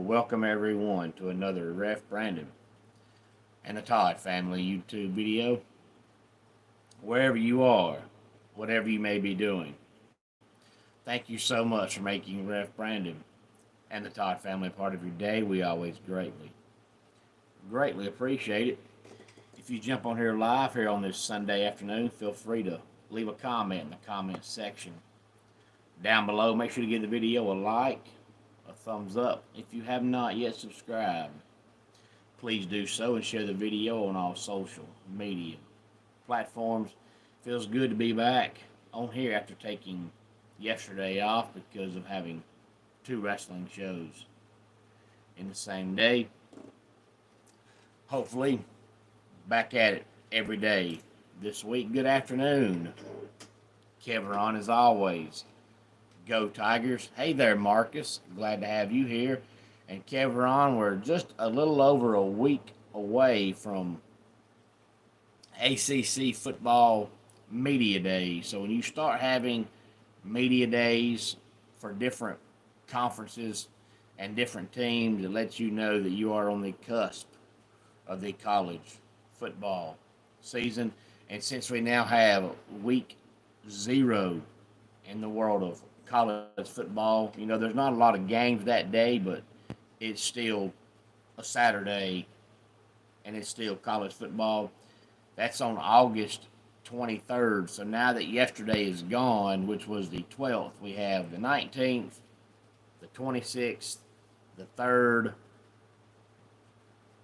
welcome everyone to another Ref Brandon and the Todd family YouTube video. Wherever you are, whatever you may be doing, thank you so much for making Ref Brandon and the Todd family part of your day. We always greatly appreciate it. If you jump on here live here on this Sunday afternoon, feel free to leave a comment in the comment section down below. Make sure to give the video a like, a thumbs up. If you have not yet subscribed, please do so and share the video on all social media platforms. Feels good to be back on here after taking yesterday off because of having two wrestling shows in the same day. Hopefully, back at it every day this week. Good afternoon. Kevron, as always. Go Tigers. Hey there, Marcus. Glad to have you here. And Kevron, we're just a little over a week away from ACC football media days. So when you start having media days for different conferences and different teams, it lets you know that you are on the cusp of the college football season. And since we now have week 0 in the world of college football, there's not a lot of games that day, but it's still a Saturday and it's still college football. That's on August 23rd. So now that yesterday is gone, which was the 12th, we have the 19th, the 26th, the 3rd,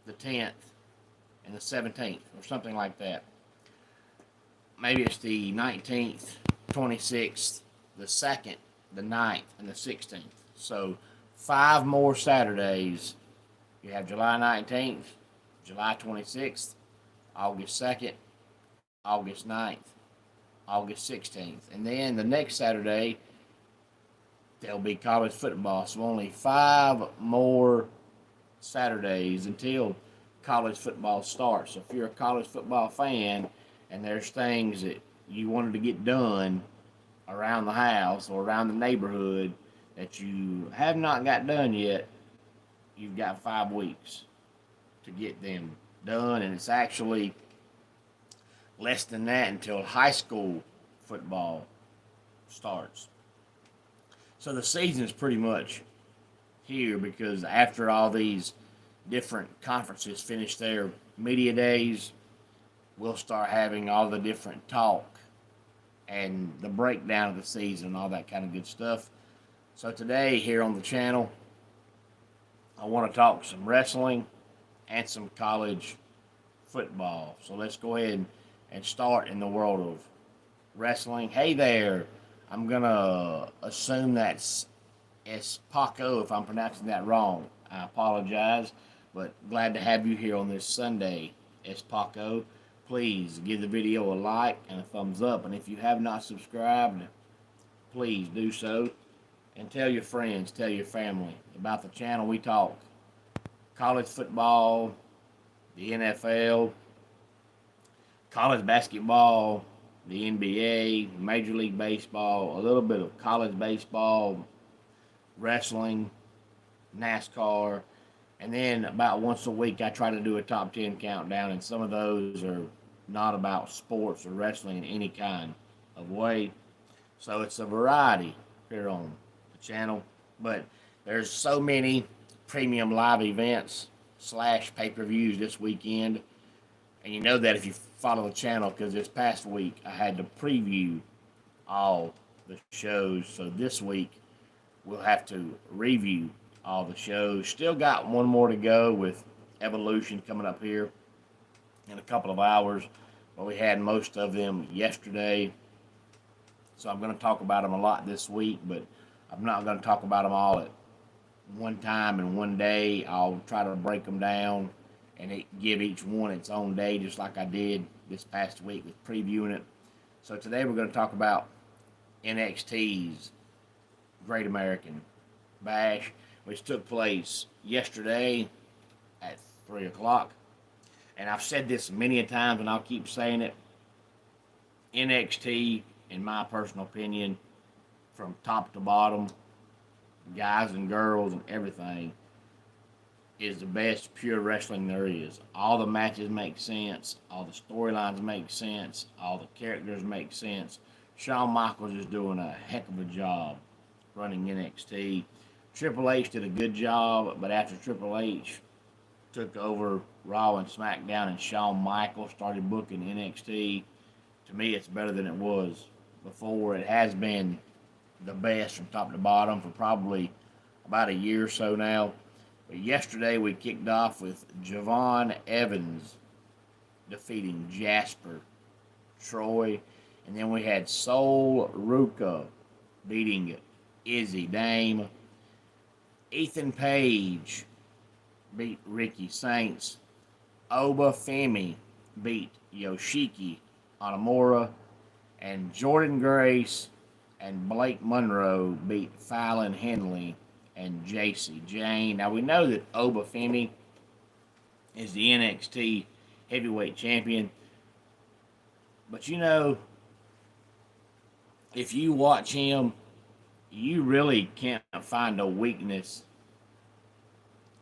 the 10th, and the 17th, or something like that. Maybe it's the 19th, 26th, the 2nd, the 9th, and the 16th. So 5 more Saturdays. You have July 19th, July 26th, August 2nd, August 9th, August 16th. And then the next Saturday, there'll be college football. So only 5 more Saturdays until college football starts. So if you're a college football fan and there's things that you wanted to get done around the house or around the neighborhood that you have not got done yet, you've got 5 weeks to get them done. And it's actually less than that until high school football starts. So the season is pretty much here because after all these different conferences finish their media days, we'll start having all the different talk and the breakdown of the season and all that kind of good stuff. So today here on the channel, I want to talk some wrestling and some college football. So let's go ahead and start in the world of wrestling. Hey there, I'm going to assume that's Paco if I'm pronouncing that wrong. I apologize, but glad to have you here on this Sunday, Paco. Please give the video a like and a thumbs up. And if you have not subscribed, please do so. And tell your friends, tell your family about the channel. We talk college football, the NFL, college basketball, the NBA, Major League Baseball, a little bit of college baseball, wrestling, NASCAR. And then about once a week, I try to do a top 10 countdown, and some of those are not about sports or wrestling in any kind of way. So it's a variety here on the channel. But there's so many premium live events / pay-per-views this weekend. And you know that if you follow the channel, because this past week I had to preview all the shows. So this week we'll have to review all the shows. Still got one more to go with Evolution coming up here in a couple of hours, but we had most of them yesterday. So I'm going to talk about them a lot this week, but I'm not going to talk about them all at one time in one day. I'll try to break them down and give each one its own day, just like I did this past week with previewing it. So today we're going to talk about NXT's Great American Bash, which took place yesterday at 3 o'clock. And I've said this many a times, and I'll keep saying it. NXT, in my personal opinion, from top to bottom, guys and girls and everything, is the best pure wrestling there is. All the matches make sense. All the storylines make sense. All the characters make sense. Shawn Michaels is doing a heck of a job running NXT. Triple H did a good job, but after Triple H took over Raw and SmackDown and Shawn Michaels started booking NXT, to me it's better than it was before. It has been the best from top to bottom for probably about a year or so now. But yesterday we kicked off with Javon Evans defeating Jasper Troy. And then we had Sol Ruka beating Izzy Dame. Ethan Page beat Ricky Saints. Oba Femi beat Yoshiki Hanamura. And Jordan Grace and Blake Monroe beat Fallon Henley and JC Jane. Now we know that Oba Femi is the NXT heavyweight champion. But you know, if you watch him, you really can't find a weakness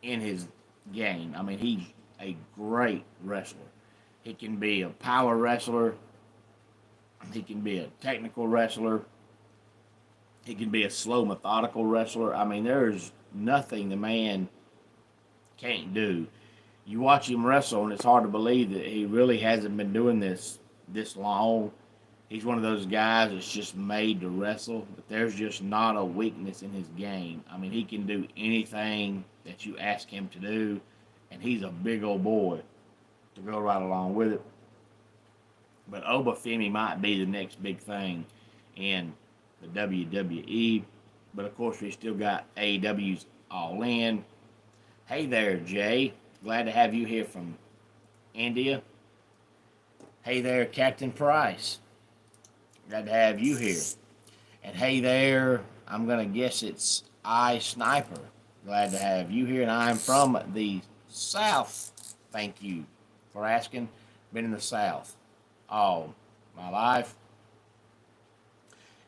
in his game. I mean, he's a great wrestler. He can be a power wrestler. He can be a technical wrestler. He can be a slow, methodical wrestler. I mean, there's nothing the man can't do. You watch him wrestle, and it's hard to believe that he really hasn't been doing this long. He's one of those guys that's just made to wrestle, but there's just not a weakness in his game. I mean, he can do anything that you ask him to do, and he's a big old boy to go right along with it. But Oba Femi might be the next big thing in the WWE. But of course, we still got AEW's All In. Hey there, Jay. Glad to have you here from India. Hey there, Captain Price. Glad to have you here. And hey there, I'm going to guess it's iSniper. Glad to have you here. And I'm from the South. Thank you for asking. Been in the South all my life.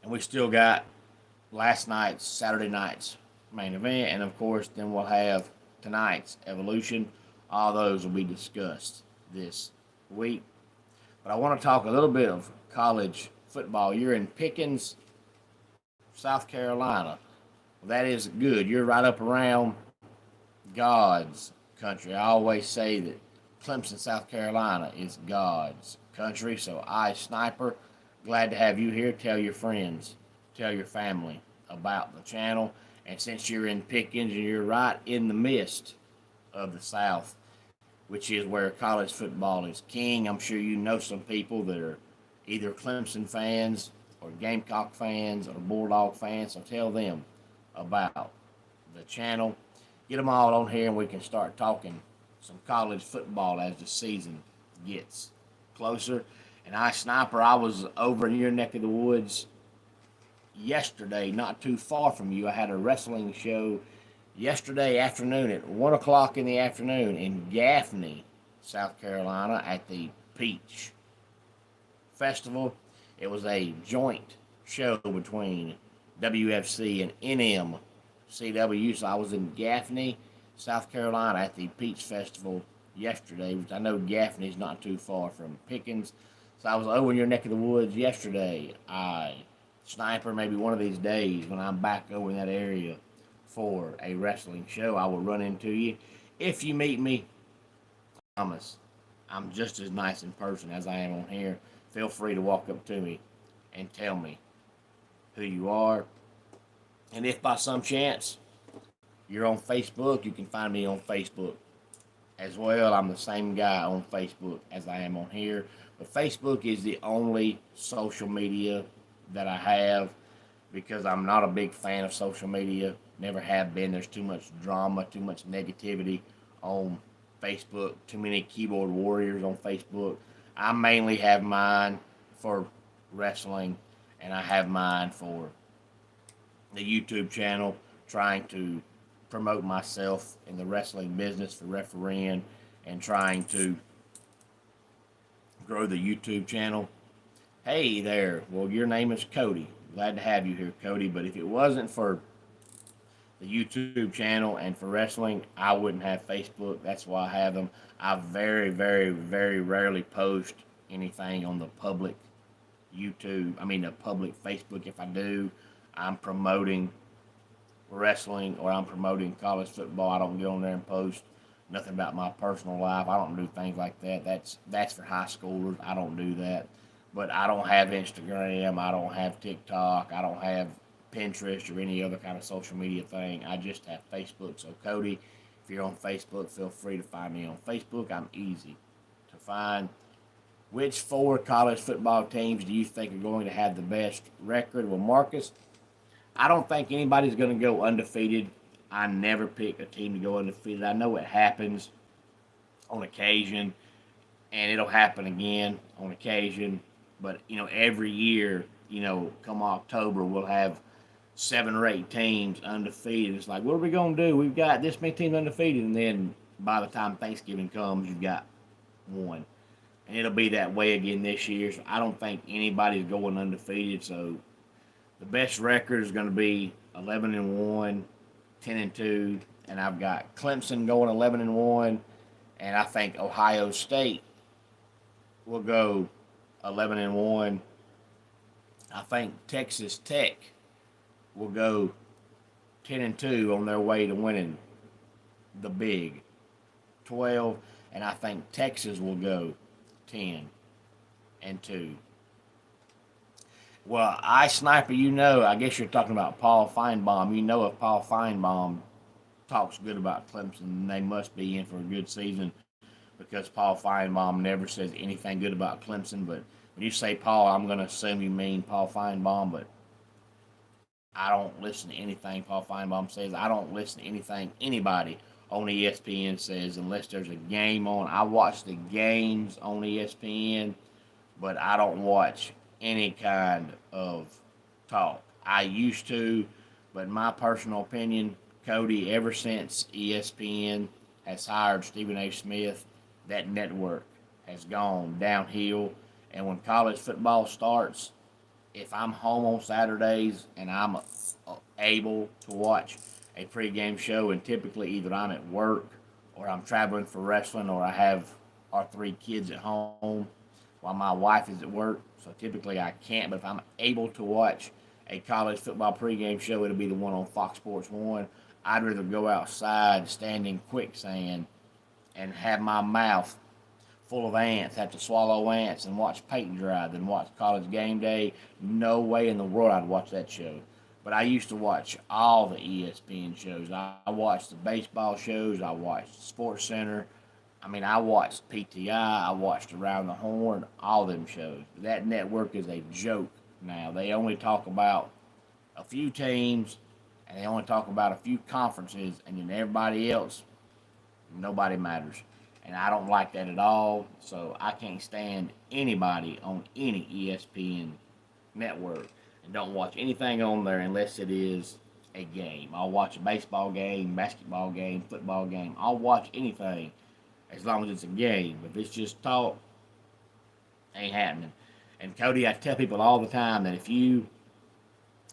And we still got Saturday night's main event. And of course, then we'll have tonight's Evolution. All those will be discussed this week. But I want to talk a little bit of college football. You're in Pickens, South Carolina. Well, that is good. You're right up around God's country. I always say that Clemson, South Carolina is God's country. So iSniper, glad to have you here. Tell your friends, tell your family about the channel. And since you're in Pickens and you're right in the midst of the South, which is where college football is king, I'm sure you know some people that are either Clemson fans or Gamecock fans or Bulldog fans, so tell them about the channel. Get them all on here and we can start talking some college football as the season gets closer. And iSniper, I was over in your neck of the woods yesterday, not too far from you. I had a wrestling show yesterday afternoon at 1 o'clock in the afternoon in Gaffney, South Carolina at the Peach Festival. It was a joint show between WFC and NMCW. So I was in Gaffney, South Carolina at the Peach Festival yesterday, which I know Gaffney's not too far from Pickens. So I was over in your neck of the woods yesterday. Sniper, maybe one of these days when I'm back over in that area for a wrestling show, I will run into you. If you meet me, I promise I'm just as nice in person as I am on here. Feel free to walk up to me and tell me who you are. And if by some chance you're on Facebook, you can find me on Facebook as well. I'm the same guy on Facebook as I am on here. But Facebook is the only social media that I have because I'm not a big fan of social media. Never have been. There's too much drama, too much negativity on Facebook, too many keyboard warriors on Facebook. I mainly have mine for wrestling, and I have mine for the YouTube channel, trying to promote myself in the wrestling business for refereeing and trying to grow the YouTube channel. Hey there. Well, your name is Cody. Glad to have you here, Cody. But if it wasn't for the YouTube channel, and for wrestling, I wouldn't have Facebook. That's why I have them. I very, very, very rarely post anything on the public YouTube. I mean, the public Facebook. If I do, I'm promoting wrestling or I'm promoting college football. I don't get on there and post nothing about my personal life. I don't do things like that. That's for high schoolers. I don't do that. But I don't have Instagram. I don't have TikTok. I don't have Pinterest or any other kind of social media thing. I just have Facebook. So Cody, if you're on Facebook, feel free to find me on Facebook. I'm easy to find. Which 4 college football teams do you think are going to have the best record? Well, Marcus, I don't think anybody's going to go undefeated. I never pick a team to go undefeated. I know it happens on occasion, and it'll happen again on occasion. But, every year, come October, we'll have 7 or 8 teams undefeated. It's like, what are we going to do? We've got this many teams undefeated, and then by the time Thanksgiving comes, you've got 1. And it'll be that way again this year. So I don't think anybody's going undefeated. So the best record is going to be 11-1, 10-2, and I've got Clemson going 11-1, and I think Ohio State will go 11-1. I think Texas Tech will go 10-2 on their way to winning the Big 12, and I think Texas will go 10-2. Well, Sniper, I guess you're talking about Paul Feinbaum. If Paul Feinbaum talks good about Clemson, they must be in for a good season because Paul Feinbaum never says anything good about Clemson. But when you say Paul, I'm going to assume you mean Paul Feinbaum, but I don't listen to anything Paul Feinbaum says. I don't listen to anything anybody on ESPN says unless there's a game on. I watch the games on ESPN, but I don't watch any kind of talk. I used to, but in my personal opinion, Cody, ever since ESPN has hired Stephen A. Smith, that network has gone downhill. And when college football starts, if I'm home on Saturdays and I'm able to watch a pregame show, and typically either I'm at work or I'm traveling for wrestling or I have our 3 kids at home while my wife is at work, so typically I can't, but if I'm able to watch a college football pregame show, it'll be the one on Fox Sports 1. I'd rather go outside, stand in quicksand, and have my mouth full of ants, have to swallow ants, and watch paint dry than watch College Game Day. No way in the world I'd watch that show. But I used to watch all the ESPN shows. I watched the baseball shows. I watched Sports Center. I watched PTI, I watched Around the Horn, all them shows. That network is a joke now. They only talk about a few teams, and they only talk about a few conferences, and then everybody else, nobody matters. And I don't like that at all, so I can't stand anybody on any ESPN network and don't watch anything on there unless it is a game. I'll watch a baseball game, basketball game, football game. I'll watch anything as long as it's a game. If it's just talk, ain't happening. And Cody, I tell people all the time that if you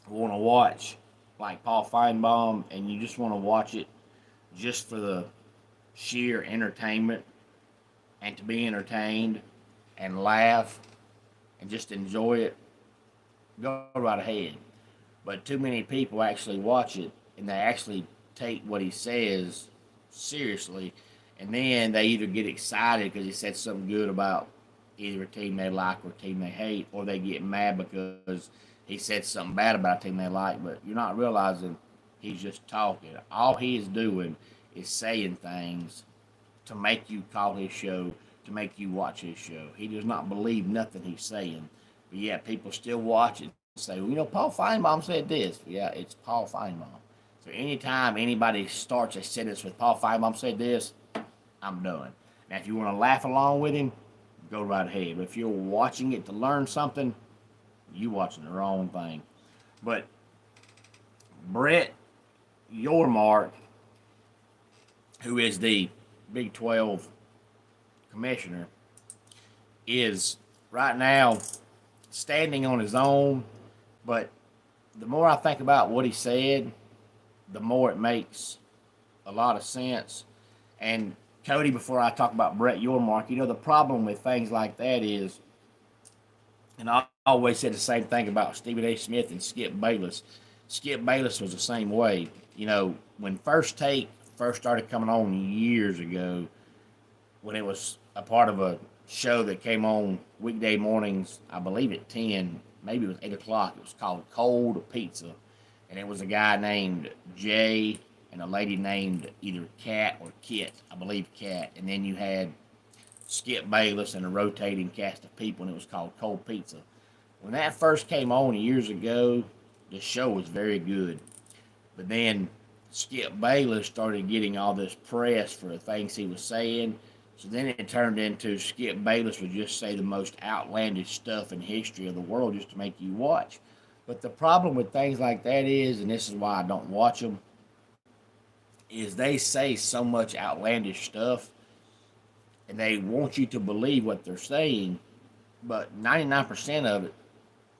want to watch like Paul Feinbaum and you just want to watch it just for the sheer entertainment and to be entertained and laugh and just enjoy it, go right ahead. But too many people actually watch it and they actually take what he says seriously, and then they either get excited because he said something good about either a team they like or a team they hate, or they get mad because he said something bad about a team they like, but you're not realizing he's just talking. All he is doing is saying things to make you call his show, to make you watch his show. He does not believe nothing he's saying, but yet people still watch it and say, well, Paul Feinbaum said this. Yeah, it's Paul Feinbaum. So anytime anybody starts a sentence with Paul Feinbaum said this, I'm done. Now, if you want to laugh along with him, go right ahead. But if you're watching it to learn something, you watching the wrong thing. But Brett Yormark, who is the Big 12 commissioner, is right now standing on his own. But the more I think about what he said, the more it makes a lot of sense. And Cody, before I talk about Brett Yormark, the problem with things like that is, and I always said the same thing about Stephen A. Smith and Skip Bayless. Skip Bayless was the same way. When First Take first started coming on years ago, when it was a part of a show that came on weekday mornings, I believe at 10, maybe it was 8 o'clock. It was called Cold Pizza. And it was a guy named Jay and a lady named either Cat or Kit, I believe Cat. And then you had Skip Bayless and a rotating cast of people, and it was called Cold Pizza. When that first came on years ago, the show was very good. But then Skip Bayless started getting all this press for the things he was saying. So then it turned into Skip Bayless would just say the most outlandish stuff in the history of the world just to make you watch. But the problem with things like that is, and this is why I don't watch them, is they say so much outlandish stuff and they want you to believe what they're saying, but 99% of it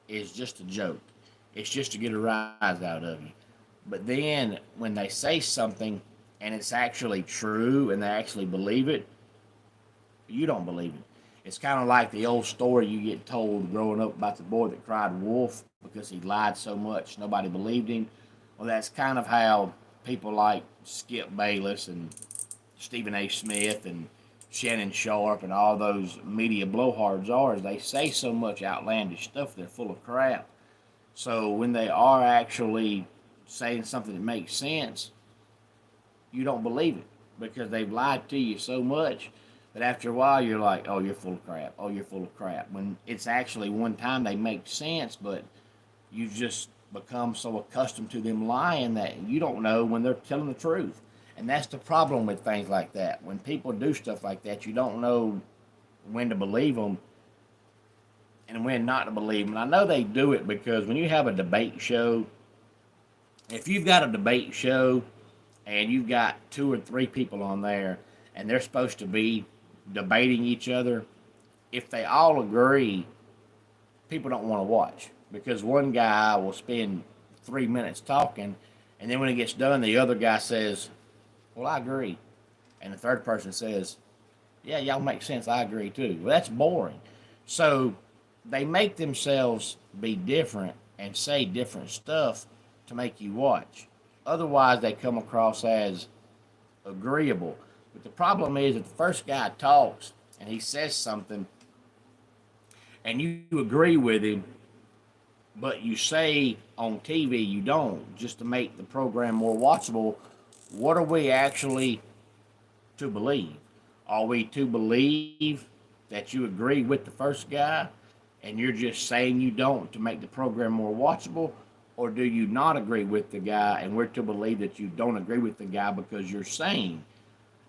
is just a joke. It's just to get a rise out of you. But then when they say something and it's actually true and they actually believe it, you don't believe it. It's kind of like the old story you get told growing up about the boy that cried wolf because he lied so much nobody believed him. Well, that's kind of how people like Skip Bayless and Stephen A. Smith and Shannon Sharp and all those media blowhards are. Is they say so much outlandish stuff, they're full of crap. So when they are actually saying something that makes sense, you don't believe it because they've lied to you so much that after a while you're like, oh, you're full of crap. Oh, you're full of crap. When it's actually one time they make sense, but you just become so accustomed to them lying that you don't know when they're telling the truth. And that's the problem with things like that. When people do stuff like that, you don't know when to believe them and when not to believe them. And I know they do it because when you have a debate show, if you've got a debate show and you've got 2 or 3 people on there and they're supposed to be debating each other, if they all agree, people don't want to watch because one guy will spend 3 minutes talking, and then when it gets done, the other guy says, well, I agree. And the third person says, yeah, y'all make sense. I agree too. Well, that's boring. So they make themselves be different and say different stuff to make you watch. Otherwise, they come across as agreeable. But the problem is that the first guy talks and he says something and you agree with him, but you say on TV you don't, just to make the program more watchable. What are we actually to believe? Are we to believe that you agree with the first guy and you're just saying you don't to make the program more watchable? Or do you not agree with the guy and we're to believe that you don't agree with the guy because you're saying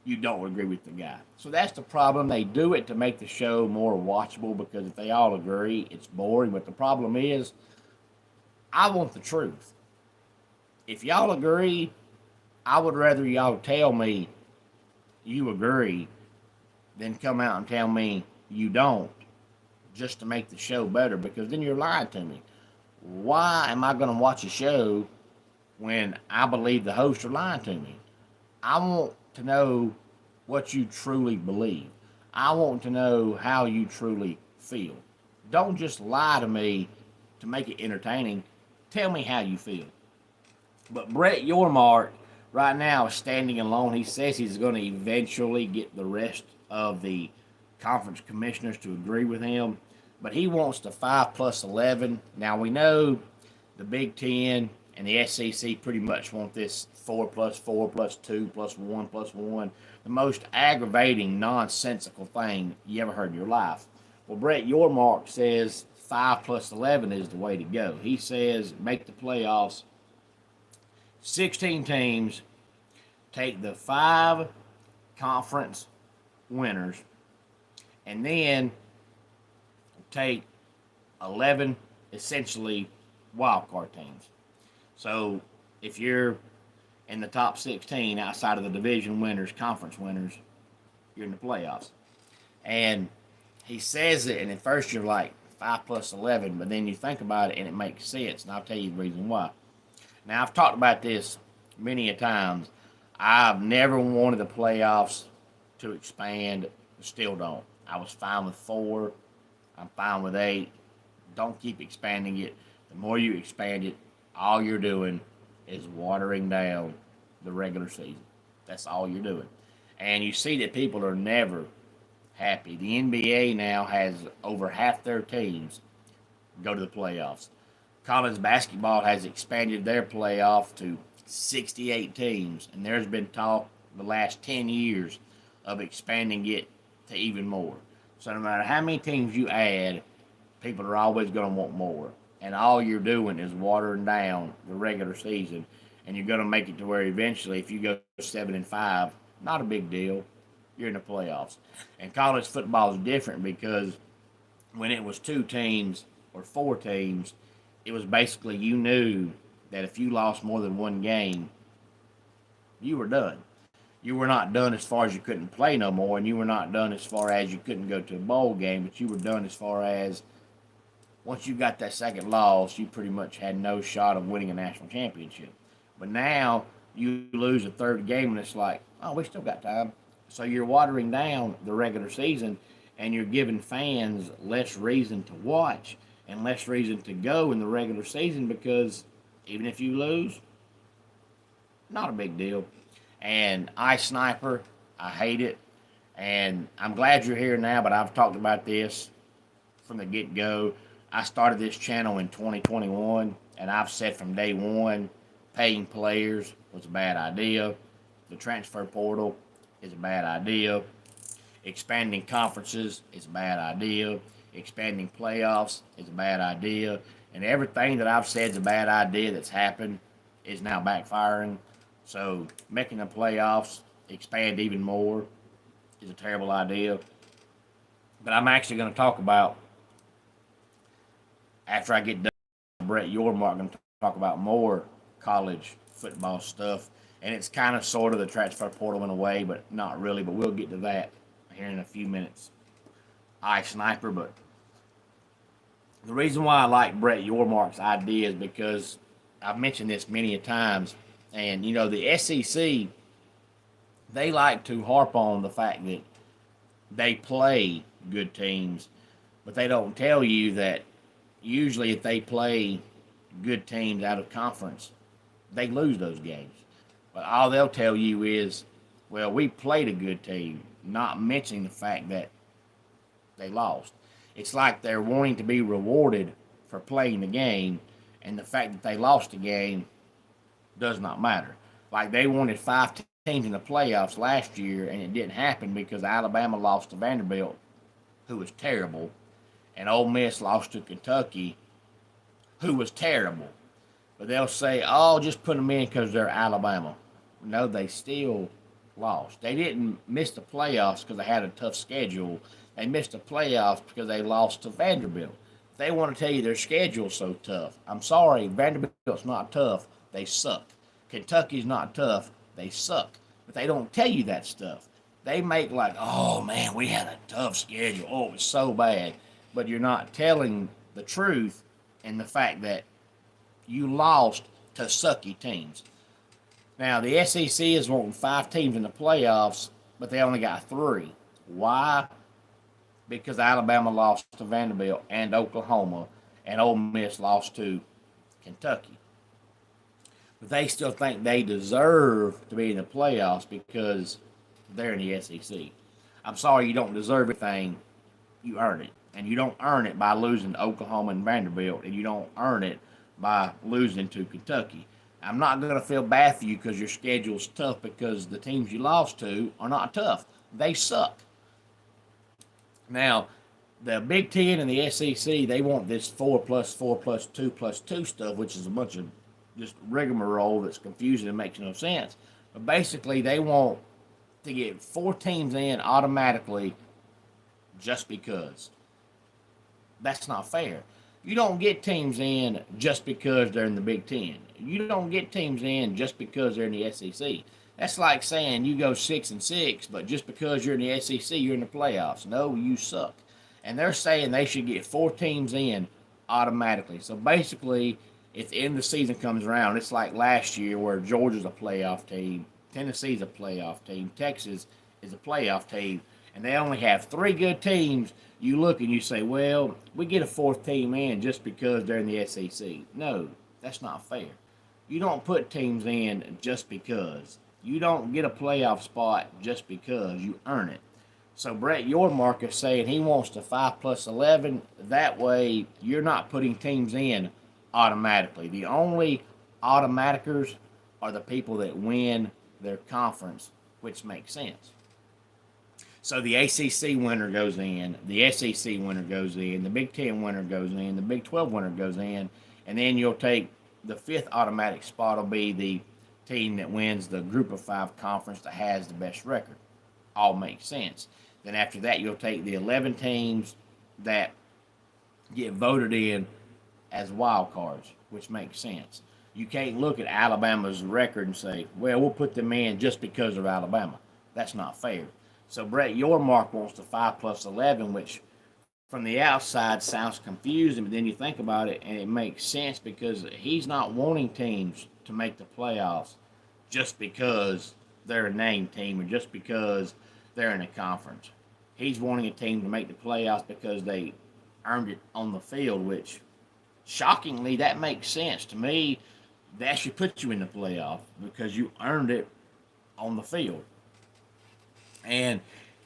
you don't agree with the guy? So that's the problem. They do it to make the show more watchable because if they all agree, it's boring. But the problem is, I want the truth. If y'all agree, I would rather y'all tell me you agree than come out and tell me you don't just to make the show better, because then you're lying to me. Why am I going to watch a show when I believe the hosts are lying to me? I want to know what you truly believe. I want to know how you truly feel. Don't just lie to me to make it entertaining. Tell me how you feel. But Brett Yormark right now is standing alone. He says he's going to eventually get the rest of the conference commissioners to agree with him, but he wants the 5+11. Now we know the Big Ten and the SEC pretty much want this 4+4+2+1+1, the most aggravating, nonsensical thing you ever heard in your life. Well, Brett Yormark says 5+11 is the way to go. He says make the playoffs 16 teams, take the 5 conference winners, and then take 11 essentially wild card teams. So if you're in the top 16 outside of the division winners, conference winners, you're in the playoffs. And he says it, and at first you're like 5+11, but then you think about it and it makes sense, and I'll tell you the reason why. Now, I've talked about this many a times. I've never wanted the playoffs to expand. Still don't. I was fine with 4. I'm fine with 8. Don't keep expanding it. The more you expand it, all you're doing is watering down the regular season. That's all you're doing. And you see that people are never happy. The NBA now has over half their teams go to the playoffs. College basketball has expanded their playoff to 68 teams, and there's been talk the last 10 years of expanding it to even more. So no matter how many teams you add, people are always going to want more. And all you're doing is watering down the regular season, and you're going to make it to where eventually, if you go 7-5, not a big deal. You're in the playoffs. And college football is different because when it was 2 teams or 4 teams, it was basically you knew that if you lost more than 1 game, you were done. You were not done as far as you couldn't play no more, and you were not done as far as you couldn't go to a bowl game, but you were done as far as once you got that second loss, you pretty much had no shot of winning a national championship. But now you lose a 3rd game, and it's like, oh, we still got time. So you're watering down the regular season, and you're giving fans less reason to watch and less reason to go in the regular season because even if you lose, not a big deal. And Ice Sniper, I hate it. And I'm glad you're here now, but I've talked about this from the get-go. I started this channel in 2021, and I've said from day one, paying players was a bad idea. The transfer portal is a bad idea. Expanding conferences is a bad idea. Expanding playoffs is a bad idea. And everything that I've said is a bad idea that's happened is now backfiring. So making the playoffs expand even more is a terrible idea. But I'm actually going to talk about, after I get done with Brett Yormark, I'm going to talk about more college football stuff. And it's kind of sort of the transfer portal in a way, but not really. But we'll get to that here in a few minutes. Ice Sniper, but the reason why I like Brett Yormark's idea is because I've mentioned this many a times. And, you know, the SEC, they like to harp on the fact that they play good teams, but they don't tell you that usually if they play good teams out of conference, they lose those games. But all they'll tell you is, well, we played a good team, not mentioning the fact that they lost. It's like they're wanting to be rewarded for playing the game, and the fact that they lost the game does not matter. Like they wanted 5 teams in the playoffs last year, and it didn't happen because Alabama lost to Vanderbilt, who was terrible, and Ole Miss lost to Kentucky, who was terrible. But they'll say, oh, just put them in because they're Alabama. No, they still lost. They didn't miss the playoffs because they had a tough schedule. They missed the playoffs because they lost to Vanderbilt. If they want to tell you their schedule's so tough, I'm sorry, Vanderbilt's not tough. They suck. Kentucky's not tough. They suck. But they don't tell you that stuff. They make like, oh, man, we had a tough schedule. Oh, it was so bad. But you're not telling the truth in the fact that you lost to sucky teams. Now, the SEC is wanting 5 teams in the playoffs, but they only got 3. Why? Because Alabama lost to Vanderbilt and Oklahoma, and Ole Miss lost to Kentucky. But they still think they deserve to be in the playoffs because they're in the SEC. I'm sorry, you don't deserve anything. You earn it. And you don't earn it by losing to Oklahoma and Vanderbilt, and you don't earn it by losing to Kentucky. I'm not going to feel bad for you because your schedule's tough because the teams you lost to are not tough. They suck. Now, the Big Ten and the SEC, they want this 4 plus 4 plus 2 plus 2 stuff, which is a bunch of just rigmarole that's confusing and makes no sense. But basically, they want to get 4 teams in automatically just because. That's not fair. You don't get teams in just because they're in the Big Ten. You don't get teams in just because they're in the SEC. That's like saying you go 6-6, but just because you're in the SEC, you're in the playoffs. No, you suck. And they're saying they should get 4 teams in automatically. So basically, If the end of the season comes around, it's like last year where Georgia's a playoff team, Tennessee's a playoff team, Texas is a playoff team, and they only have three good teams. You look and you say, well, we get a fourth team in just because they're in the SEC. No, that's not fair. You don't put teams in just because. You don't get a playoff spot just because. You earn it. So Brett Yormark is saying he wants the 5+11. That way, you're not putting teams in automatically. The only automaticers are the people that win their conference, which makes sense. So the ACC winner goes in, the SEC winner goes in, the Big Ten winner goes in, the Big 12 winner goes in, and then you'll take the fifth automatic spot will be the team that wins the Group of Five conference that has the best record. All makes sense. Then after that, you'll take the 11 teams that get voted in as wild cards, which makes sense. You can't look at Alabama's record and say, well, we'll put them in just because of Alabama. That's not fair. So Brett Yormark wants the 5+11, which from the outside sounds confusing, but then you think about it and it makes sense because he's not wanting teams to make the playoffs just because they're a named team or just because they're in a conference. He's wanting a team to make the playoffs because they earned it on the field, which shockingly, that makes sense. To me, that should put you in the playoff because you earned it on the field. And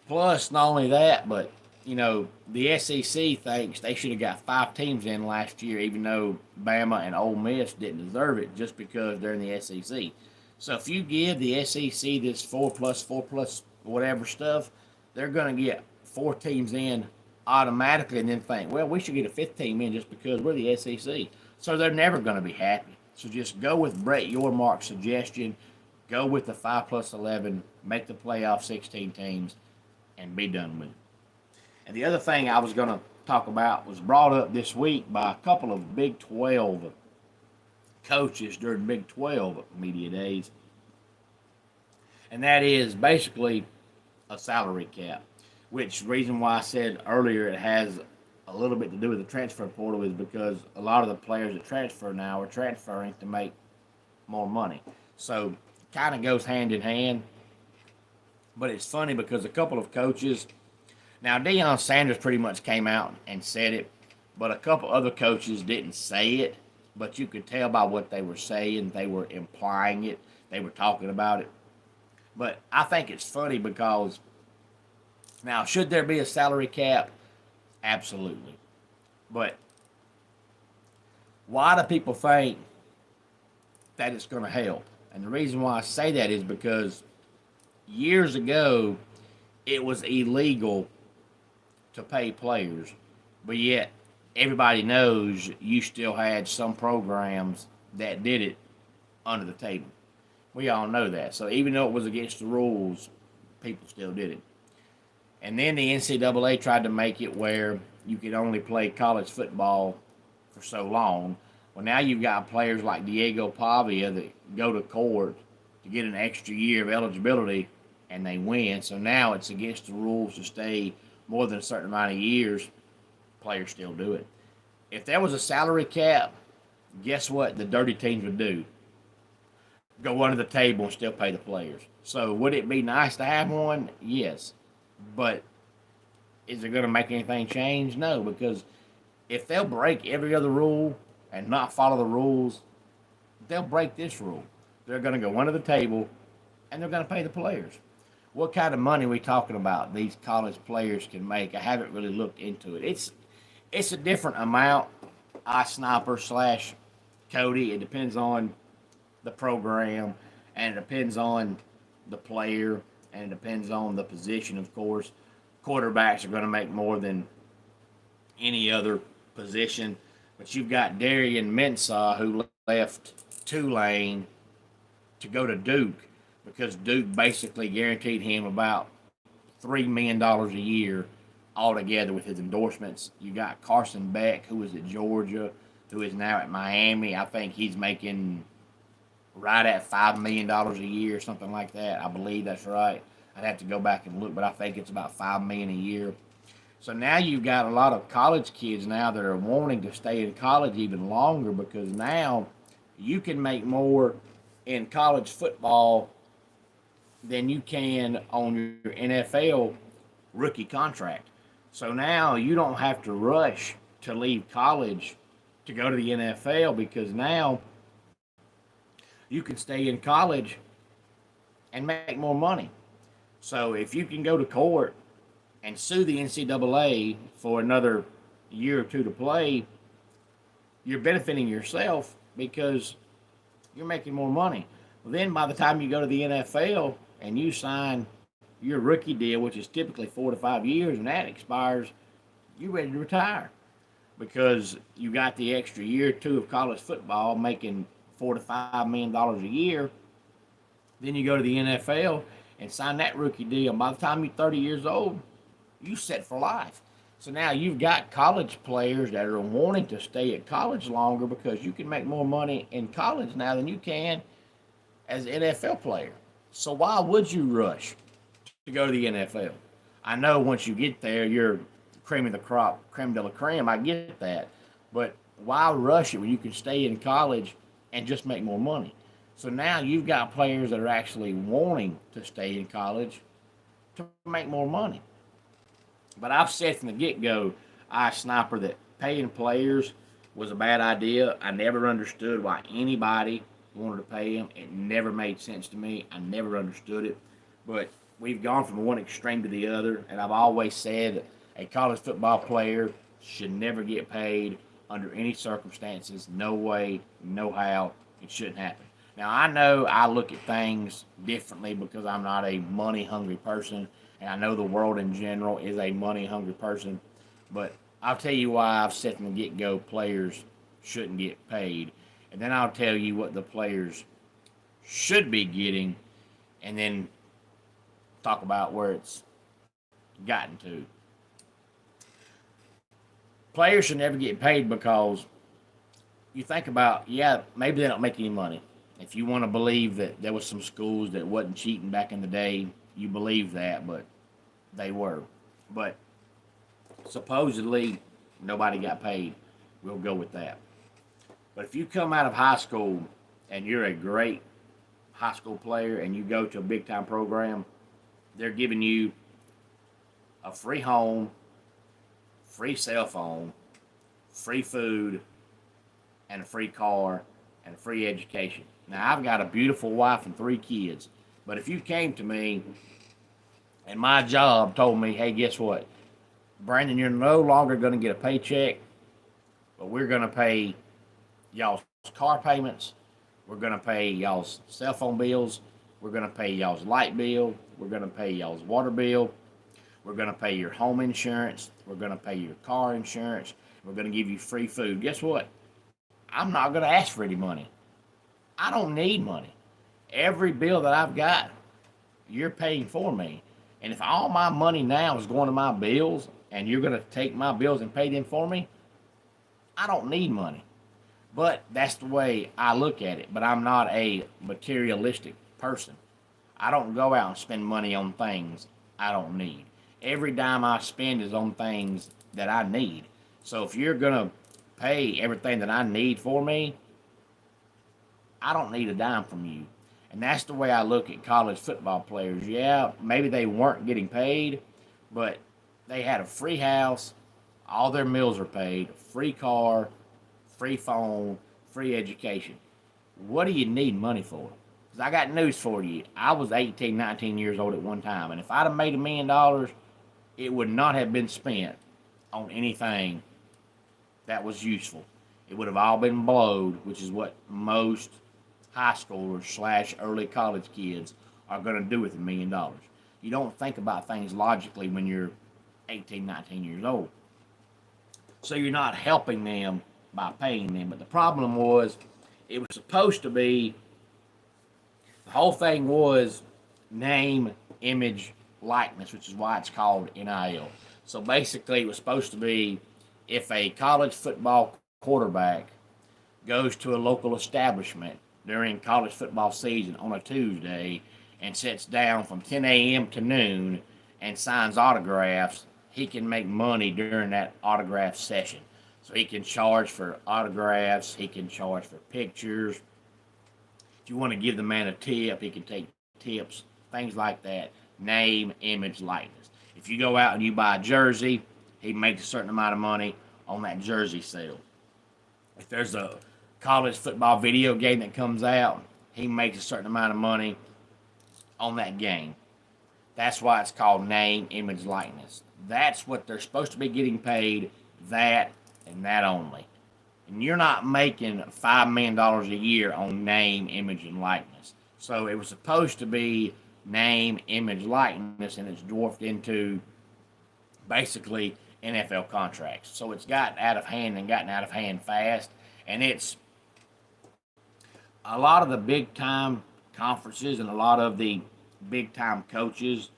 plus, not only that, but, the SEC thinks they should have got 5 teams in last year, even though Bama and Ole Miss didn't deserve it just because they're in the SEC. So if you give the SEC this 4+4+ whatever stuff, they're going to get 4 teams in automatically and then think, well, we should get a 5th team in just because we're the SEC. So they're never going to be happy. So just go with Brett Yormark's suggestion. Go with the 5+11, make the playoff 16 teams, and be done with it. And the other thing I was going to talk about was brought up this week by a couple of Big 12 coaches during Big 12 media days. And that is basically a salary cap, which reason why I said earlier it has a little bit to do with the transfer portal is because a lot of the players that transfer now are transferring to make more money. So it kind of goes hand in hand. But it's funny because a couple of coaches, now Deion Sanders pretty much came out and said it, but a couple other coaches didn't say it, but you could tell by what they were saying, they were implying it, they were talking about it. But I think it's funny because now, should there be a salary cap? Absolutely. But why do people think that it's going to help? And the reason why I say that is because years ago, it was illegal to pay players, but yet everybody knows you still had some programs that did it under the table. We all know that. So even though it was against the rules, people still did it. And then the NCAA tried to make it where you could only play college football for so long. Well, now you've got players like Diego Pavia that go to court to get an extra year of eligibility, and they win. So now it's against the rules to stay more than a certain amount of years. Players still do it. If there was a salary cap, guess what the dirty teams would do? Go under the table and still pay the players. So would it be nice to have one? Yes. But is it going to make anything change? No, because if they'll break every other rule and not follow the rules, they'll break this rule. They're going to go under the table and they're going to pay the players. What kind of money are we talking about these college players can make? I haven't really looked into it. It's a different amount, iSniper / Cody. It depends on the program, and it depends on the player, and it depends on the position, of course. Quarterbacks are going to make more than any other position, but you've got Darian Mensah, who left Tulane to go to Duke because Duke basically guaranteed him about $3 million a year altogether with his endorsements. You got Carson Beck, who was at Georgia, who is now at Miami. I think he's making right at $5 million a year, something like that. I believe that's right. I'd have to go back and look, but I think it's about $5 million a year. So now you've got a lot of college kids now that are wanting to stay in college even longer because now you can make more in college football than you can on your NFL rookie contract. So now you don't have to rush to leave college to go to the NFL because now you can stay in college and make more money. So if you can go to court and sue the NCAA for another year or two to play, you're benefiting yourself because you're making more money. Well, then by the time you go to the NFL and you sign your rookie deal, which is typically 4 to 5 years, and that expires, you're ready to retire because you got the extra year or two of college football making $4 to $5 million a year. Then you go to the NFL and sign that rookie deal. By the time you're 30 years old, you set for life. So now you've got college players that are wanting to stay at college longer because you can make more money in college now than you can as an NFL player. So why would you rush to go to the NFL? I know once you get there, you're cream of the crop, creme de la creme. I get that. But why rush it when you can stay in college and just make more money? So now you've got players that are actually wanting to stay in college to make more money. But I've said from the get-go, Sniper, that paying players was a bad idea. I never understood why anybody wanted to pay them. It never made sense to me. I never understood it. But we've gone from one extreme to the other, and I've always said a college football player should never get paid under any circumstances. No way, no how. It shouldn't happen. Now, I know I look at things differently because I'm not a money-hungry person, and I know the world in general is a money-hungry person, but I'll tell you why I've said from the get-go players shouldn't get paid, and then I'll tell you what the players should be getting, and then talk about where it's gotten to. Players should never get paid because you think about, yeah, maybe they don't make any money. If you want to believe that there was some schools that wasn't cheating back in the day, you believe that, but they were. But supposedly nobody got paid. We'll go with that. But if you come out of high school and you're a great high school player and you go to a big time program, they're giving you a free home, free cell phone, free food, and a free car, and a free education. Now, I've got a beautiful wife and 3 kids, but if you came to me and my job told me, hey, guess what? Brandon, you're no longer going to get a paycheck, but we're going to pay y'all's car payments, we're going to pay y'all's cell phone bills, we're going to pay y'all's light bill, we're going to pay y'all's water bill, we're going to pay your home insurance, we're going to pay your car insurance, we're going to give you free food. Guess what? I'm not going to ask for any money. I don't need money. Every bill that I've got, you're paying for me. And if all my money now is going to my bills and you're going to take my bills and pay them for me, I don't need money. But that's the way I look at it. But I'm not a materialistic person. I don't go out and spend money on things I don't need. Every dime I spend is on things that I need. So if you're going to pay everything that I need for me, I don't need a dime from you. And that's the way I look at college football players. Yeah, maybe they weren't getting paid, but they had a free house, all their meals are paid, free car, free phone, free education. What do you need money for? Because I got news for you. I was 18, 19 years old at one time, and if I'd have made $1 million, it would not have been spent on anything that was useful. It would have all been blowed, which is what most high schoolers / early college kids are going to do with $1 million. You don't think about things logically when you're 18, 19 years old. So you're not helping them by paying them. But the problem was, it was supposed to be, the whole thing was name, image, likeness, which is why it's called NIL. So basically it was supposed to be, if a college football quarterback goes to a local establishment during college football season on a Tuesday and sits down from 10 a.m. to noon and signs autographs, he can make money during that autograph session. So he can charge for autographs, he can charge for pictures. If you want to give the man a tip, he can take tips, things like that. Name, image, likeness. If you go out and you buy a jersey, he makes a certain amount of money on that jersey sale. If there's a college football video game that comes out, he makes a certain amount of money on that game. That's why it's called name, image, likeness. That's what they're supposed to be getting paid, that and that only. And you're not making $5 million a year on name, image, and likeness. So it was supposed to be name, image, likeness, and it's dwarfed into basically NFL contracts. So it's gotten out of hand and gotten out of hand fast. And it's a lot of the big time conferences and a lot of the big time coaches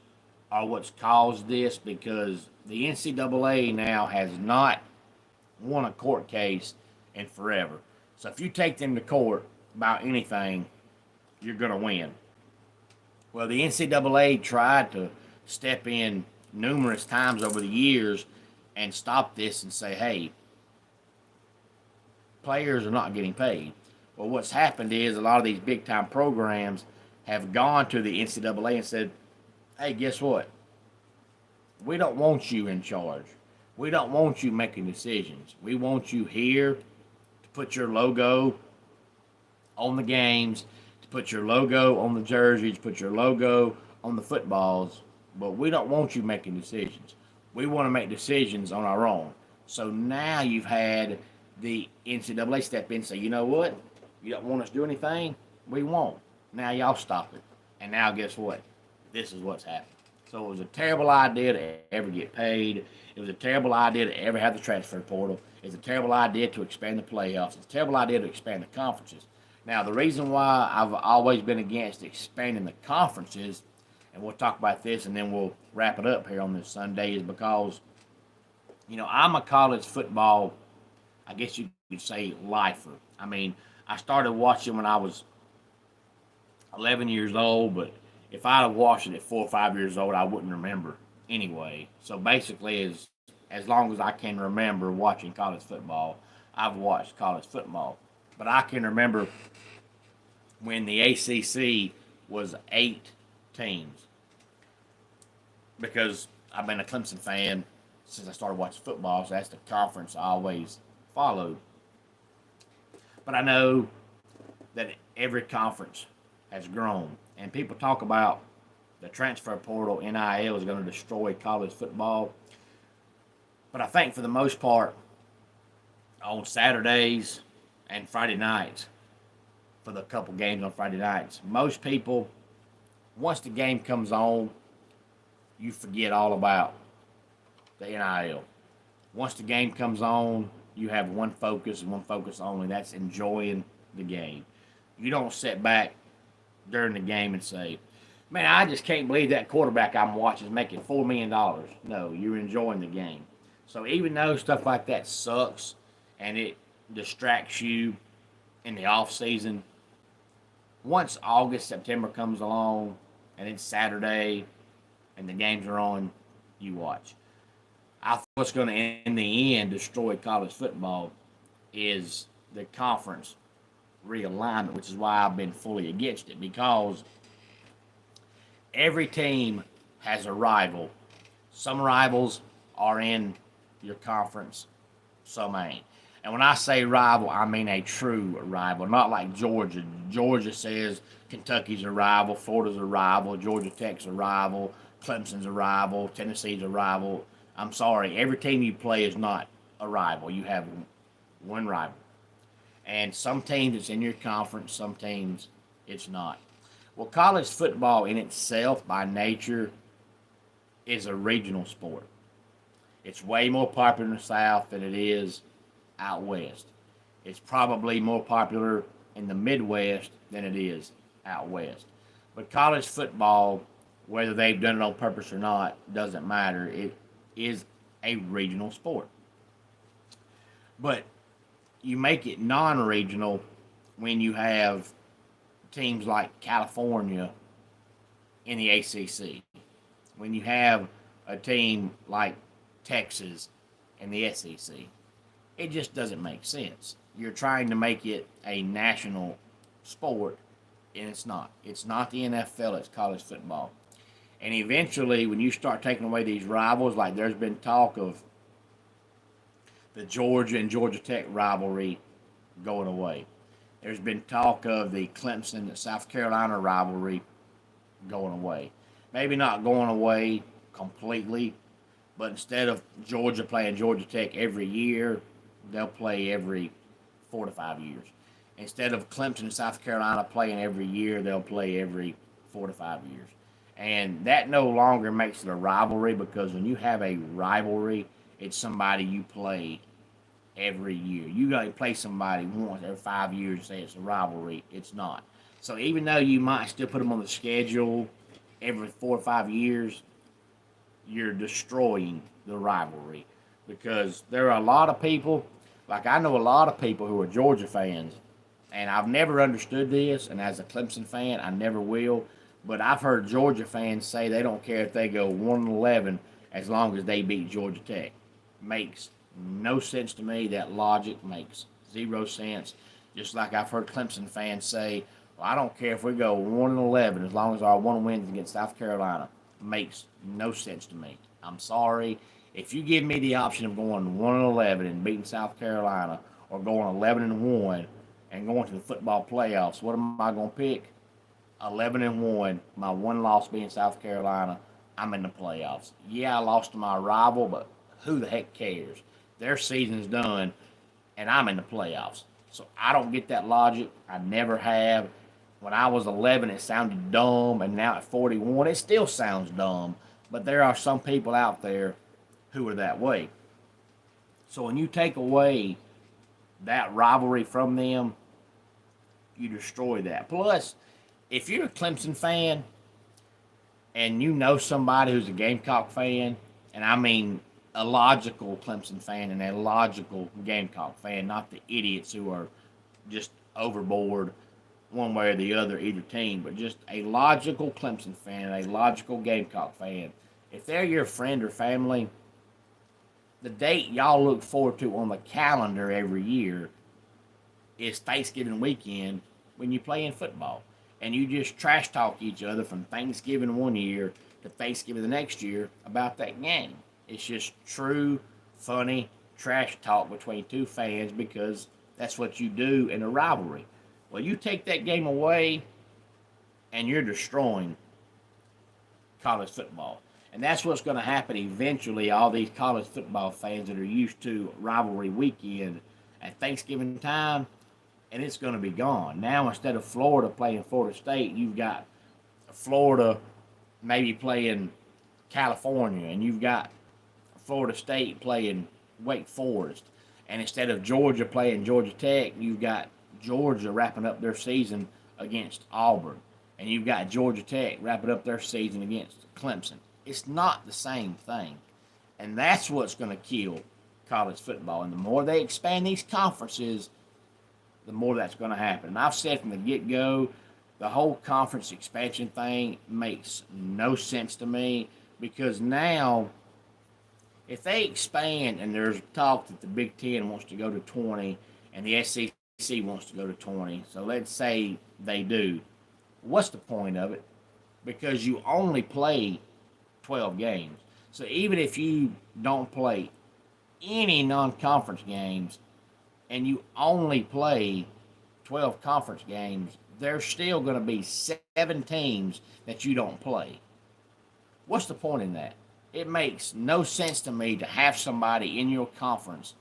are what's caused this, because the NCAA now has not won a court case in forever. So if you take them to court about anything, you're going to win. Well, the NCAA tried to step in numerous times over the years and stop this and say, hey, players are not getting paid. Well, what's happened is a lot of these big-time programs have gone to the NCAA and said, hey, guess what? We don't want you in charge. We don't want you making decisions. We want you here to put your logo on the games, to put your logo on the jerseys, put your logo on the footballs, but we don't want you making decisions. We want to make decisions on our own. So now you've had the NCAA step in and say, you know what? You don't want us to do anything? We won't. Now y'all stop it. And now guess what? This is what's happened. So it was a terrible idea to ever get paid. It was a terrible idea to ever have the transfer portal. It's a terrible idea to expand the playoffs. It's a terrible idea to expand the conferences. Now, the reason why I've always been against expanding the conferences, and we'll talk about this and then we'll wrap it up here on this Sunday, is because, you know, I'm a college football, I guess you could say, lifer. I mean, I started watching when I was 11 years old, but if I'd have watched it at 4 or 5 years old, I wouldn't remember anyway. So basically, as long as I can remember watching college football, I've watched college football. But I can remember when the ACC was 8 teams, because I've been a Clemson fan since I started watching football, so that's the conference I always followed. But I know that every conference has grown, and people talk about the transfer portal, NIL, is going to destroy college football. But I think for the most part, on Saturdays and Friday nights, for the couple games on Friday nights, most people, once the game comes on, you forget all about the NIL. Once the game comes on, you have one focus and one focus only. That's enjoying the game. You don't sit back during the game and say, man, I just can't believe that quarterback I'm watching is making $4 million. No, you're enjoying the game. So even though stuff like that sucks and it distracts you in the off season, once August, September comes along and it's Saturday and the games are on, you watch. I think what's going to, in the end, destroy college football is the conference realignment, which is why I've been fully against it, because every team has a rival. Some rivals are in your conference, some ain't. And when I say rival, I mean a true rival, not like Georgia. Georgia says Kentucky's a rival, Florida's a rival, Georgia Tech's a rival, Clemson's a rival, Tennessee's a rival. I'm sorry, every team you play is not a rival. You have one rival. And some teams it's in your conference, some teams it's not. Well, college football in itself, by nature, is a regional sport. It's way more popular in the South than it is out West. It's probably more popular in the Midwest than it is out West. But college football, whether they've done it on purpose or not, doesn't matter. It is a regional sport. But you make it non-regional when you have teams like California in the ACC. When you have a team like Texas, and the SEC. It just doesn't make sense. You're trying to make it a national sport, and it's not. It's not the NFL, it's college football. And eventually, when you start taking away these rivals, like there's been talk of the Georgia and Georgia Tech rivalry going away. There's been talk of the Clemson and South Carolina rivalry going away. Maybe not going away completely, but instead of Georgia playing Georgia Tech every year, they'll play every 4 to 5 years. Instead of Clemson and South Carolina playing every year, they'll play every 4 to 5 years. And that no longer makes it a rivalry, because when you have a rivalry, it's somebody you play every year. You got to play somebody once every 5 years and say it's a rivalry. It's not. So even though you might still put them on the schedule every 4 or 5 years, you're destroying the rivalry, because there are a lot of people, like I know a lot of people who are Georgia fans, and I've never understood this, and as a Clemson fan, I never will, but I've heard Georgia fans say they don't care if they go 1-11 as long as they beat Georgia Tech. Makes no sense to me. That logic makes zero sense. Just like I've heard Clemson fans say, well, I don't care if we go 1-11 as long as our one wins against South Carolina. Makes no sense to me. I'm sorry. If you give me the option of going 1-11 and beating South Carolina, or going 11-1 and going to the football playoffs, what am I going to pick? 11-1, my one loss being South Carolina, I'm in the playoffs. Yeah, I lost to my rival, but who the heck cares? Their season's done, and I'm in the playoffs. So I don't get that logic. I never have. When I was 11, it sounded dumb, and now at 41, it still sounds dumb. But there are some people out there who are that way. So when you take away that rivalry from them, you destroy that. Plus, if you're a Clemson fan and you know somebody who's a Gamecock fan, and I mean a logical Clemson fan and a logical Gamecock fan, not the idiots who are just overboard one way or the other, either team, but just a logical Clemson fan and a logical Gamecock fan. If they're your friend or family, the date y'all look forward to on the calendar every year is Thanksgiving weekend, when you play in football. And you just trash talk each other from Thanksgiving one year to Thanksgiving the next year about that game. It's just true, funny trash talk between two fans, because that's what you do in a rivalry. Well, you take that game away, and you're destroying college football. And that's what's going to happen eventually. All these college football fans that are used to rivalry weekend at Thanksgiving time, and it's going to be gone. Now, instead of Florida playing Florida State, you've got Florida maybe playing California, and you've got Florida State playing Wake Forest. And instead of Georgia playing Georgia Tech, you've got Georgia wrapping up their season against Auburn. And you've got Georgia Tech wrapping up their season against Clemson. It's not the same thing. And that's what's going to kill college football. And the more they expand these conferences, the more that's going to happen. And I've said from the get-go, the whole conference expansion thing makes no sense to me, because now, if they expand and there's talk that the Big Ten wants to go to 20 and the SEC wants to go to 20, so let's say they do, what's the point of it? Because you only play 12 games. So even if you don't play any non-conference games and you only play 12 conference games, there's still going to be 7 teams that you don't play. What's the point in that? It makes no sense to me to have somebody in your conference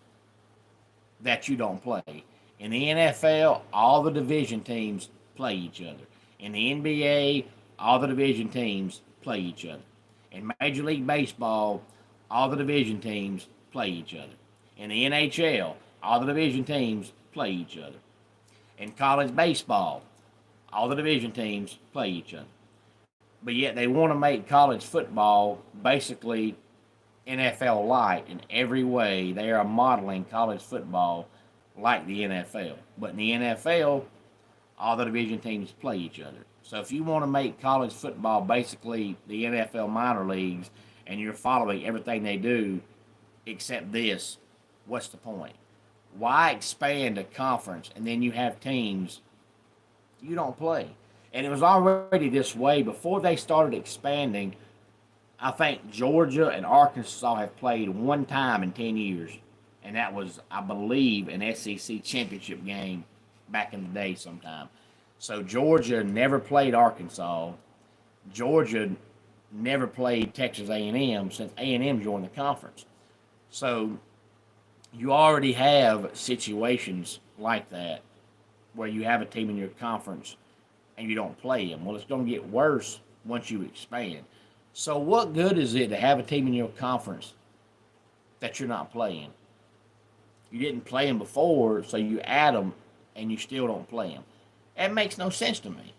that you don't play. In the NFL, all the division teams play each other. In the NBA, all the division teams play each other. In Major League Baseball, all the division teams play each other. In the NHL, all the division teams play each other. In college baseball, all the division teams play each other. But yet they want to make college football basically NFL light in every way. They are modeling college football like the NFL. But in the NFL, all the division teams play each other. So if you want to make college football basically the NFL minor leagues, and you're following everything they do, except this. What's the point? Why expand a conference and then you have teams you don't play? And it was already this way before they started expanding. I think Georgia and Arkansas have played one time in 10 years, and that was, I believe, an SEC championship game back in the day sometime. So Georgia never played Arkansas. Georgia never played Texas A&M since A&M joined the conference. So you already have situations like that where you have a team in your conference and you don't play them. Well, it's going to get worse once you expand. So what good is it to have a team in your conference that you're not playing? You didn't play them before, so you add them and you still don't play them. That makes no sense to me.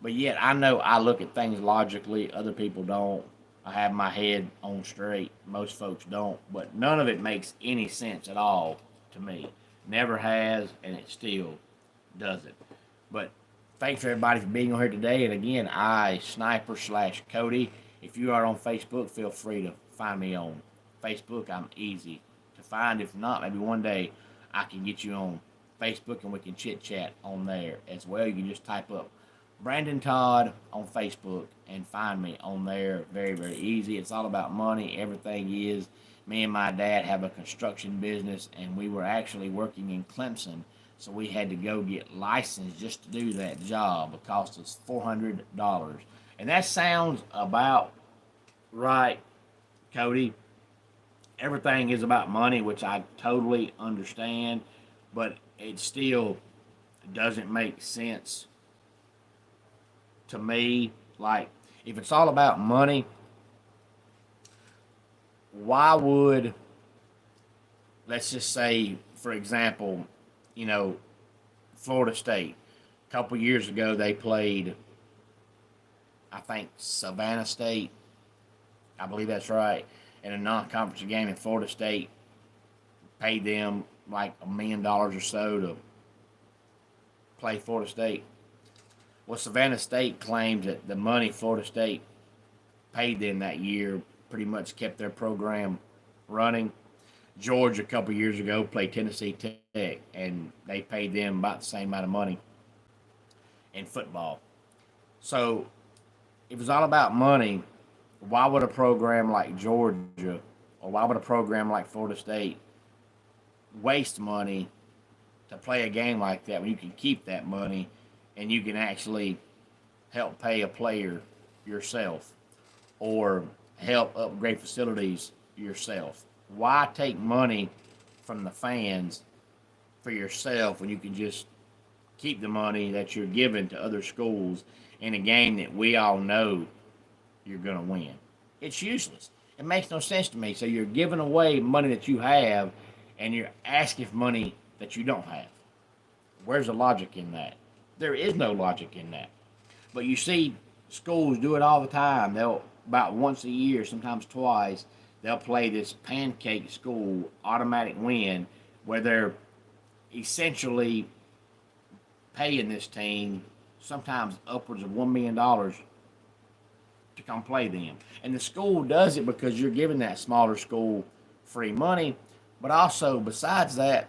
But yet I know I look at things logically. Other people don't. I have my head on straight. Most folks don't. But none of it makes any sense at all to me. Never has, and it still doesn't. But thanks for everybody for being on here today. And again, Sniper/Cody. If you are on Facebook, feel free to find me on Facebook. I'm easy to find. If not, maybe one day I can get you on Facebook and we can chit chat on there as well. You can just type up Brandon Todd on Facebook and find me on there. Very, very easy. It's all about money. Everything is. Me and my dad have a construction business, and we were actually working in Clemson, so we had to go get licensed just to do that job. It cost us $400. And that sounds about right, Cody. Everything is about money, which I totally understand, but it still doesn't make sense to me. Like, if it's all about money, why would, let's just say, for example, Florida State. A couple years ago, they played, I think, Savannah State. I believe that's right. In a non-conference game, and Florida State paid them like $1 million or so to play Florida State. Well, Savannah State claims that the money Florida State paid them that year pretty much kept their program running. Georgia, a couple years ago, played Tennessee Tech, and they paid them about the same amount of money in football. So, if it's all about money, why would a program like Georgia or why would a program like Florida State waste money to play a game like that when you can keep that money and you can actually help pay a player yourself or help upgrade facilities yourself? Why take money from the fans for yourself when you can just keep the money that you're giving to other schools in a game that we all know you're going to win? It's useless. It makes no sense to me. So you're giving away money that you have and you're asking for money that you don't have. Where's the logic in that? There is no logic in that. But you see schools do it all the time. They'll, about once a year, sometimes twice, they'll play this pancake school automatic win where they're essentially paying this team sometimes upwards of $1 million to come play them. And the school does it because you're giving that smaller school free money. But also, besides that,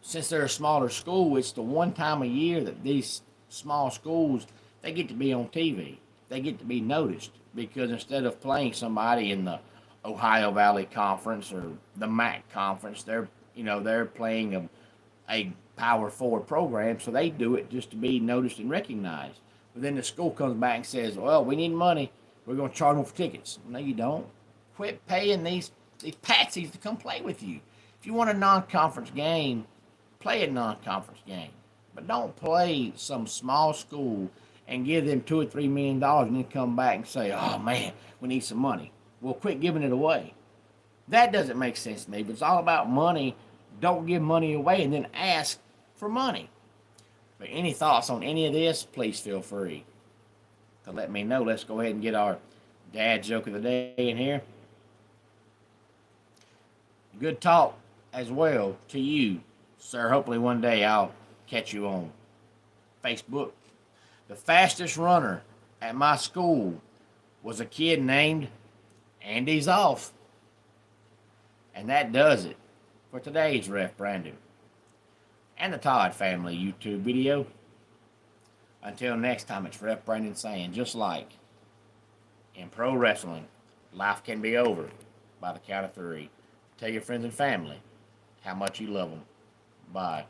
since they're a smaller school, it's the one time a year that these small schools, they get to be on TV. They get to be noticed because instead of playing somebody in the Ohio Valley Conference or the MAC Conference, they're playing a Power 4 program, so they do it just to be noticed and recognized. But then the school comes back and says, well, we need money. We're going to charge them for tickets. No, you don't. Quit paying these patsies to come play with you. If you want a non-conference game, play a non-conference game. But don't play some small school and give them $2 or $3 million and then come back and say, oh, man, we need some money. Well, quit giving it away. That doesn't make sense to me. If it's all about money, don't give money away and then ask for money. But any thoughts on any of this, please feel free to let me know. Let's go ahead and get our dad joke of the day in here. Good talk as well to you, sir. Hopefully one day I'll catch you on Facebook. The fastest runner at my school was a kid named Andy's Off. And that does it for today's Ref Brandon and the Todd Family YouTube video. Until next time, it's Ref Brandon saying, just like in pro wrestling, life can be over by the count of three. Tell your friends and family how much you love them. Bye.